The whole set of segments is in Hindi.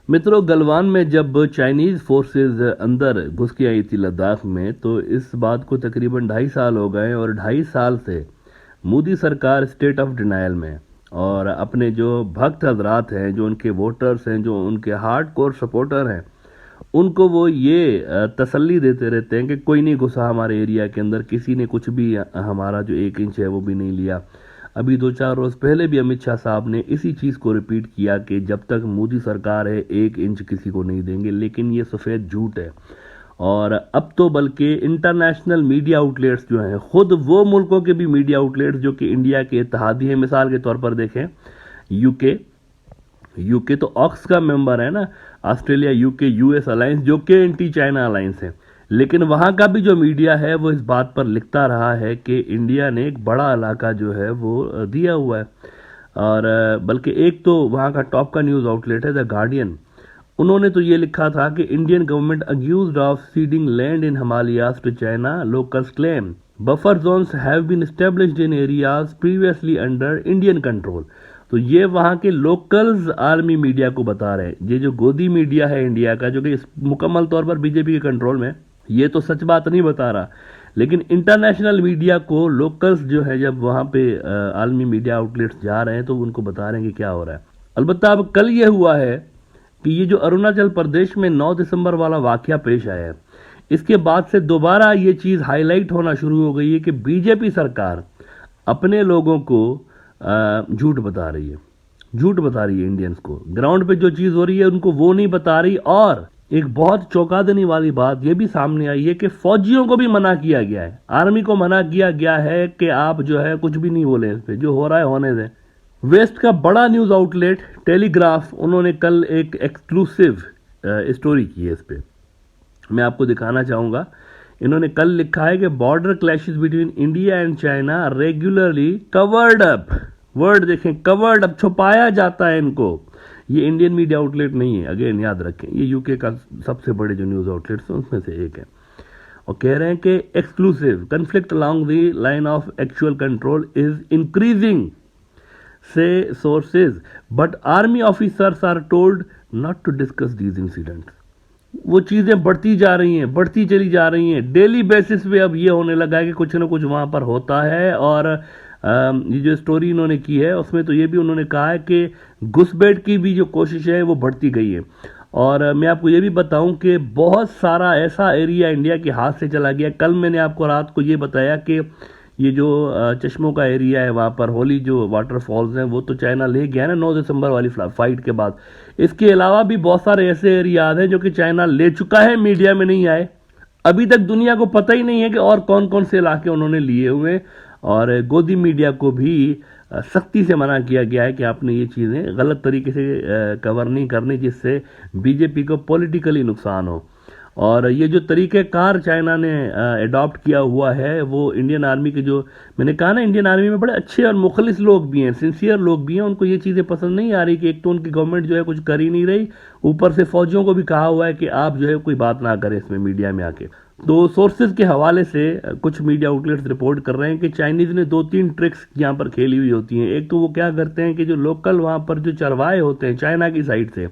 मित्रों, गलवान में जब चाइनीज फोर्सेस अंदर घुस के आई थी लद्दाख में, तो इस बात को तकरीबन 2.5 साल हो गए और 2.5 साल से मोदी सरकार स्टेट ऑफ डिनायल में है। और अपने जो भक्त हजरात हैं, जो उनके वोटर्स हैं, जो उनके हार्ड कोर सपोर्टर हैं, उनको वो ये तसल्ली देते रहते हैं कि कोई नहीं घुसा हमारे एरिया के अंदर, किसी ने कुछ भी हमारा जो 1 इंच है वो भी नहीं लिया। अभी 2-4 रोज पहले भी अमित शाह साहब ने इसी चीज को रिपीट किया कि जब तक मोदी सरकार है 1 इंच किसी को नहीं देंगे, लेकिन ये सफेद झूठ है। और अब तो बल्कि इंटरनेशनल मीडिया आउटलेट्स जो हैं, खुद वो मुल्कों के भी मीडिया आउटलेट्स जो कि इंडिया के इत्तेहादी हैं, मिसाल के तौर पर देखें यूके, यूके तो ऑक्स का मेंबर है ना, ऑस्ट्रेलिया यूके यूएस अलायंस, जो कि एंटी चाइना अलायंस है, लेकिन वहां का भी जो मीडिया है वो इस बात पर लिखता रहा है कि इंडिया ने एक बड़ा इलाका जो है वो दिया हुआ है। और बल्कि एक तो वहां का टॉप का न्यूज आउटलेट है द गार्डियन, उन्होंने तो ये लिखा था कि Indian government accused of ceding land in Himalayas to China, locals claim buffer zones have been established in areas previously under Indian control. तो ये वहां के लोकल्स आर्मी मीडिया को बता रहे हैं। ये जो गोदी मीडिया है इंडिया का, जो कि मुकम्मल तौर पर बीजेपी के कंट्रोल में, ये तो सच बात नहीं बता रहा, लेकिन इंटरनेशनल मीडिया को लोकल्स जो है, जब वहां पे आर्मी मीडिया आउटलेट्स जा रहे हैं तो उनको बता रहे हैं कि क्या हो रहा है। अलबत्ता अब कल ये हुआ है कि ये जो अरुणाचल प्रदेश में 9 दिसंबर वाला वाकया पेश आया है, इसके बाद से दोबारा ये चीज हाईलाइट होना शुरू हो गई है कि बीजेपी सरकार अपने लोगों को झूठ बता रही है, झूठ बता रही है इंडियंस को। ग्राउंड पे जो चीज हो रही है उनको वो नहीं बता रही। और एक बहुत चौंका देने वाली बात यह भी सामने आई है कि फौजियों को भी मना किया गया है, आर्मी को मना किया गया है कि आप जो है कुछ भी नहीं बोले, इस पे जो हो रहा है होने दें। वेस्ट का बड़ा न्यूज आउटलेट टेलीग्राफ, उन्होंने कल एक एक्सक्लूसिव स्टोरी की है इस पे, मैं आपको दिखाना चाहूंगा। इन्होंने कल लिखा है कि border clashes between India and China regularly covered up, word देखें, कवर्ड अप, छुपाया जाता है इनको। ये इंडियन मीडिया आउटलेट नहीं है, अगेन याद रखें, ये यूके का सबसे बड़े जो न्यूज आउटलेट्स हैं उसमें से एक है। और कह रहे हैं कि exclusive conflict along the line of actual control is increasing से sources, but army officers are told not to discuss these incidents. वो चीजें बढ़ती जा रही हैं, बढ़ती चली जा रही हैं, डेली बेसिस पे अब ये होने लगा है कि कुछ ना कुछ वहां पर होता है। और ये जो स्टोरी इन्होंने की है उसमें तो ये भी उन्होंने कहा है कि घुसपैठ की भी जो कोशिश है वो बढ़ती गई है। और मैं आपको ये भी बताऊं कि बहुत सारा ऐसा एरिया इंडिया के हाथ से चला गया। कल मैंने आपको रात को ये बताया कि ये जो चश्मों का एरिया है, वहां पर होली जो वाटरफॉल्स हैं, वो तो चाइना ले गया है ना 9 दिसंबर वाली फाइट के बाद। इसके अलावा भी बहुत सारे ऐसे एरियाज हैं जो कि चाइना ले चुका है, मीडिया में नहीं आए, अभी तक दुनिया को पता ही नहीं है कि और कौन कौन से इलाके उन्होंने लिए हुए। और गोदी मीडिया को भी सख्ती से मना किया गया है कि आपने ये चीजें गलत तरीके से कवर नहीं करनी, जिससे बीजेपी को पॉलिटिकली नुकसान हो। और ये जो तरीक़ेकार चाइना ने अडॉप्ट किया हुआ है, वो इंडियन आर्मी के, जो मैंने कहा ना, इंडियन आर्मी में बड़े अच्छे और मुखलिस लोग भी हैं, सिंसियर लोग भी हैं, उनको ये चीज़ें पसंद नहीं आ रही कि एक तो उनकी गवर्नमेंट जो है कुछ कर ही नहीं रही, ऊपर से फौजियों को भी कहा हुआ है कि आप जो है कोई बात ना करें इसमें मीडिया में आके। तो सोर्सेज के हवाले से कुछ मीडिया आउटलेट्स रिपोर्ट कर रहे हैं कि चाइनीज ने 2-3 ट्रिक्स यहाँ पर खेली हुई होती हैं। एक तो वो क्या करते हैं कि जो लोकल वहाँ पर जो चरवाहे होते हैं चाइना की साइड से,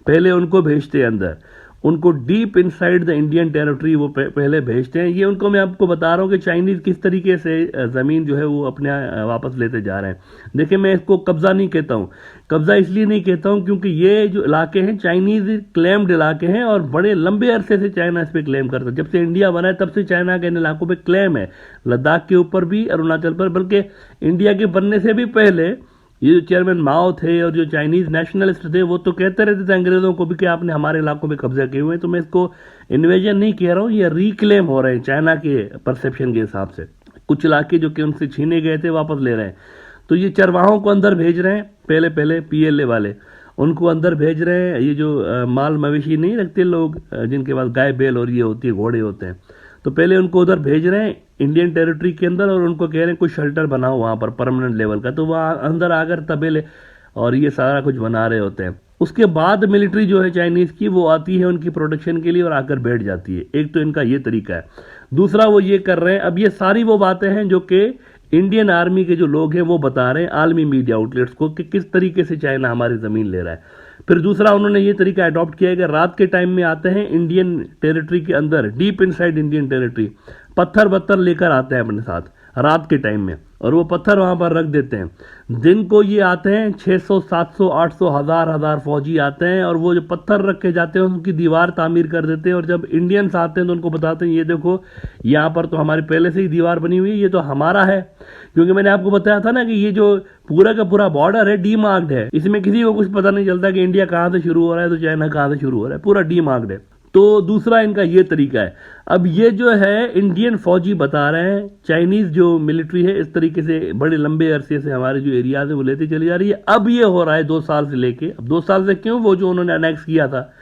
पहले उनको भेजते हैं अंदर, उनको deep inside the Indian territory वो पहले भेजते हैं। ये उनको मैं आपको बता रहा हूँ कि चाइनीज किस तरीके से ज़मीन जो है वो अपने वापस लेते जा रहे हैं। देखिए, मैं इसको कब्जा नहीं कहता हूँ, कब्जा इसलिए नहीं कहता हूँ क्योंकि ये जो इलाके हैं चाइनीज क्लेम्ड इलाके हैं और बड़े लंबे अरसे से चाइना इस पर क्लेम करता है। जब से इंडिया बना है तब से चाइना के इन इलाकों पर क्लेम है, लद्दाख के ऊपर भी, अरुणाचल पर, बल्कि इंडिया के बनने से भी पहले ये जो चेयरमैन माओ थे और जो चाइनीज नेशनलिस्ट थे, वो तो कहते रहते थे अंग्रेजों को भी कि आपने हमारे इलाकों में कब्जा किए हुए हैं। तो मैं इसको इन्वेजन नहीं कह रहा हूँ, ये रिक्लेम हो रहे हैं चाइना के परसेप्शन के हिसाब से। कुछ इलाके जो कि उनसे छीने गए थे वापस ले रहे हैं। तो ये चरवाहों को अंदर भेज रहे हैं, पहले पीएलए वाले उनको अंदर भेज रहे हैं। ये जो माल मवेशी नहीं रखते लोग, जिनके पास गाय बैल और ये होती है, घोड़े होते हैं, तो पहले उनको उधर भेज रहे हैं इंडियन टेरिटरी के अंदर, और उनको कह रहे हैं कुछ शेल्टर बनाओ वहां पर परमानेंट लेवल का। तो वहां अंदर आकर तबेले और ये सारा कुछ बना रहे होते हैं। उसके बाद मिलिट्री जो है चाइनीज की, वो आती है उनकी प्रोटेक्शन के लिए और आकर बैठ जाती है। एक तो इनका ये तरीका है। दूसरा, वो ये कर रहे हैं, अब ये सारी वो बातें हैं जो कि इंडियन आर्मी के जो लोग हैं वो बता रहे हैं आर्मी मीडिया आउटलेट्स को कि किस तरीके से चाइना हमारी जमीन ले रहा है। फिर दूसरा उन्होंने ये तरीका अडॉप्ट किया है कि रात के टाइम में आते हैं इंडियन टेरिटरी के अंदर, डीप इनसाइड इंडियन टेरिटरी, पत्थर वत्थर लेकर आते हैं अपने साथ रात के टाइम में, और वो पत्थर वहां पर रख देते हैं। दिन को ये आते हैं 600 700 800 हजार फौजी आते हैं, और वो जो पत्थर रख के जाते हैं उनकी दीवार तामीर कर देते हैं। और जब इंडियंस आते हैं तो उनको बताते हैं ये देखो यहाँ पर तो हमारी पहले से ही दीवार बनी हुई है, ये तो हमारा है। क्योंकि मैंने आपको बताया था ना कि ये जो पूरा का पूरा बॉर्डर है डीमार्क्ड है, इसमें किसी को कुछ पता नहीं चलता कि इंडिया कहाँ से शुरू हो रहा है तो चाइना कहाँ से शुरू हो रहा है, पूरा डीमार्क्ड है। तो दूसरा इनका ये तरीका है। अब ये जो है इंडियन फौजी बता रहे हैं चाइनीज जो मिलिट्री है इस तरीके से बड़े लंबे अरसे से हमारे जो एरियाज है वो लेते चली जा रही है। अब ये हो रहा है 2 साल से लेके, अब 2 साल से क्यों, वो जो उन्होंने अनेक्स किया था,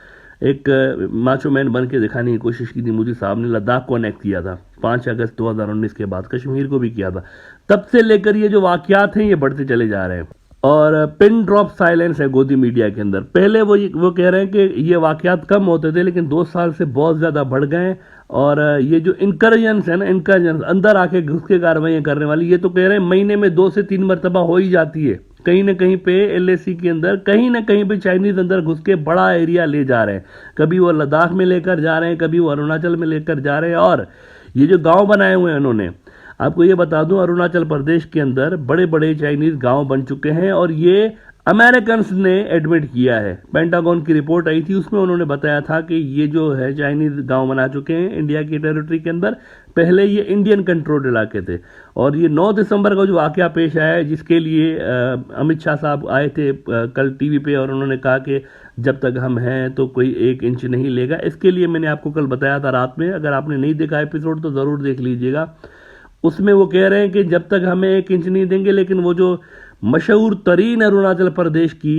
एक माचो मैन बन के दिखाने की कोशिश की थी मोदी साहब ने, लद्दाख को अनेक्स किया था 5 अगस्त 2019 के बाद, कश्मीर को भी किया था, तब से लेकर ये जो वाकयात हैं ये बढ़ते चले जा रहे हैं। और पिन ड्रॉप साइलेंस है गोदी मीडिया के अंदर। पहले वो कह रहे हैं कि ये वाकयात कम होते थे, लेकिन 2 साल से बहुत ज्यादा बढ़ गए। और ये जो इनकर्जन्स है ना, इनकर्जन्स अंदर आके घुस के कार्रवाई करने वाली, ये तो कह रहे हैं महीने में 2 से 3 मरतबा हो ही जाती है। कहीं ना कहीं पे LAC के अंदर कहीं ना कहीं पे चाइनीज अंदर घुस के बड़ा एरिया ले जा रहे हैं। कभी वो लद्दाख में लेकर जा रहे हैं, कभी वो अरुणाचल में लेकर जा रहे हैं। और ये जो गांव बनाए हुए हैं उन्होंने, आपको ये बता दूं अरुणाचल प्रदेश के अंदर बड़े बड़े चाइनीज गांव बन चुके हैं, और ये अमेरिकन्स ने एडमिट किया है। पेंटागन की रिपोर्ट आई थी, उसमें उन्होंने बताया था कि ये जो है चाइनीज गांव बना चुके हैं इंडिया की टेरिटरी के अंदर। पहले ये इंडियन कंट्रोल्ड इलाके थे। और ये 9 दिसंबर का जो वाकया पेश आया है, जिसके लिए अमित शाह साहब आए थे कल टीवी पे, और उन्होंने कहा कि जब तक हम हैं तो कोई 1 इंच नहीं लेगा। इसके लिए मैंने आपको कल बताया था रात में, अगर आपने नहीं देखा एपिसोड तो जरूर देख लीजिएगा। उसमें वो कह रहे हैं कि जब तक हमें 1 इंच नहीं देंगे, लेकिन वो जो मशहूर तरीन अरुणाचल प्रदेश की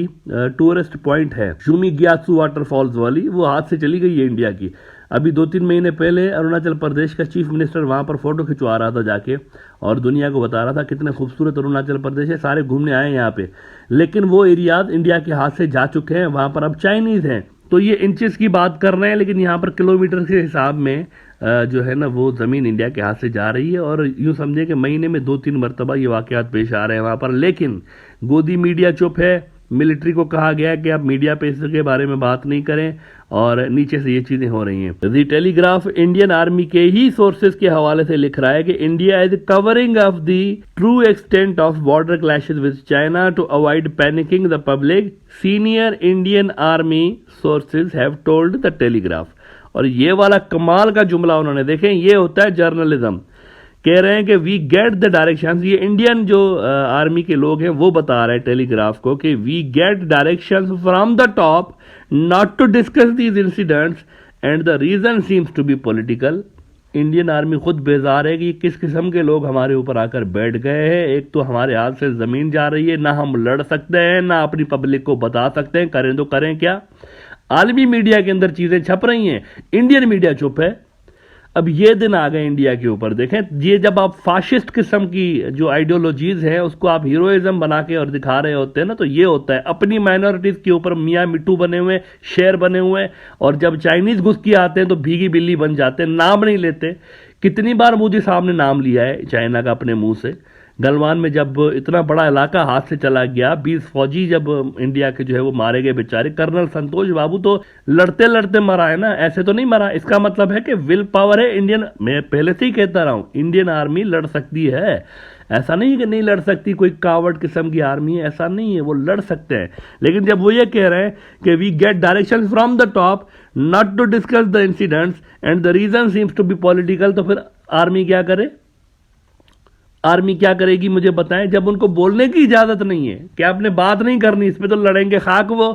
टूरिस्ट पॉइंट है शुमी ग्यात्सु वाटरफॉल्स वाली, वो हाथ से चली गई है इंडिया की। अभी 2-3 महीने पहले अरुणाचल प्रदेश का चीफ मिनिस्टर वहां पर फोटो खिंचवा रहा था जाके, और दुनिया को बता रहा था कितने खूबसूरत अरुणाचल प्रदेश है, सारे घूमने आए यहाँ पे। लेकिन वो एरियाज इंडिया के हाथ से जा चुके हैं, वहां पर अब चाइनीज हैं। तो ये इंचेस की बात कर रहे हैं, लेकिन यहाँ पर किलोमीटर के हिसाब में जो है ना वो जमीन इंडिया के हाथ से जा रही है। और यूं समझे कि महीने में 2-3 मरतबा ये वाकयात पेश आ रहे हैं वहां पर। लेकिन गोदी मीडिया चुप है। मिलिट्री को कहा गया है कि आप मीडिया पे इसके बारे में बात नहीं करें, और नीचे से ये चीजें हो रही हैं। दी टेलीग्राफ इंडियन आर्मी के ही सोर्सेज के हवाले से लिख रहा है कि India is covering of the true extent of border clashes with China to avoid panicking the public, senior Indian army sources have told the Telegraph. और ये वाला कमाल का जुमला उन्होंने, देखें ये होता है जर्नलिज्म। कह रहे हैं कि वी गेट द डायरेक्शंस, ये इंडियन जो आर्मी के लोग हैं वो बता रहे हैं टेलीग्राफ को कि we get directions from the top not to discuss these incidents and the reason seems to be political. Indian army खुद बेजार है कि किस किस्म के लोग हमारे ऊपर आकर बैठ गए हैं। एक तो हमारे हाथ से जमीन जा रही है, ना हम लड़ सकते हैं, ना अपनी पब्लिक को बता सकते हैं, करें तो करें क्या। आलमी मीडिया के अंदर चीजें छप रही हैं, इंडियन मीडिया चुप है। अब ये दिन आ गए इंडिया के ऊपर। देखें, ये जब आप फाशिस्ट किस्म की जो आइडियोलॉजीज है उसको आप हीरोइज्म बना के और दिखा रहे होते हैं ना, तो ये होता है अपनी माइनॉरिटीज के ऊपर मियाँ मिट्टू बने हुए, शेर बने हुए, और जब चाइनीज घुस के आते हैं तो भीगी बिल्ली बन जाते हैं, नाम नहीं लेते। कितनी बार मोदी साहब ने नाम लिया है चाइना का अपने मुंह से। गलवान में जब इतना बड़ा इलाका हाथ से चला गया, 20 फौजी जब इंडिया के जो है वो मारे गए बेचारे, कर्नल संतोष बाबू तो लड़ते लड़ते मरा है ना, ऐसे तो नहीं मरा। इसका मतलब है कि विल पावर है इंडियन। मैं पहले से ही कहता रहा हूं इंडियन आर्मी लड़ सकती है, ऐसा नहीं है कि नहीं लड़ सकती, कोई कावड़ किस्म की आर्मी है, ऐसा नहीं है, वो लड़ सकते हैं। लेकिन जब वो ये कह रहे हैं कि we get direction from the top not to discuss the incidents and the reason seems to be political, तो फिर आर्मी क्या करे? आर्मी क्या करेगी मुझे बताएं, जब उनको बोलने की इजाजत नहीं है कि आपने बात नहीं करनी, इस पे तो लड़ेंगे खाक, वो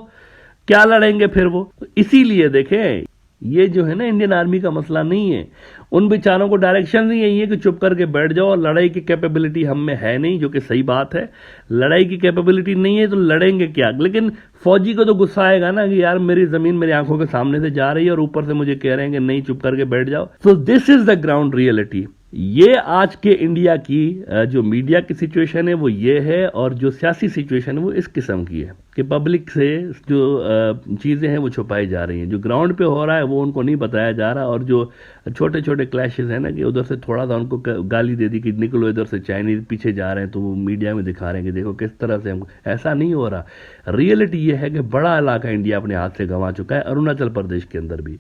क्या लड़ेंगे फिर वो। इसीलिए देखें, ये जो है ना इंडियन आर्मी का मसला नहीं है, उन बेचारों को डायरेक्शन ही यही है कि चुप करके बैठ जाओ। और लड़ाई की कैपेबिलिटी हम में है नहीं, जो कि सही बात है। लड़ाई की कैपेबिलिटी नहीं है तो लड़ेंगे क्या। लेकिन फौजी को तो गुस्सा आएगा ना कि यार मेरी जमीन मेरी आंखों के सामने से जा रही है और ऊपर से मुझे कह रहे हैं कि नहीं चुप करके बैठ जाओ। So this is the ground reality. ये आज के इंडिया की जो मीडिया की सिचुएशन है वो ये है, और जो सियासी सिचुएशन है वो इस किस्म की है कि पब्लिक से जो चीज़ें हैं वो छुपाई जा रही हैं। जो ग्राउंड पे हो रहा है वो उनको नहीं बताया जा रहा, और जो छोटे छोटे क्लैशेस हैं ना, कि उधर से थोड़ा सा उनको गाली दे दी कि निकलो इधर से, चाइनीज पीछे जा रहे हैं, तो वो मीडिया में दिखा रहे हैं कि देखो किस तरह से हमको। ऐसा नहीं हो रहा। रियलिटी ये है कि बड़ा इलाका इंडिया अपने हाथ से गंवा चुका है, अरुणाचल प्रदेश के अंदर भी।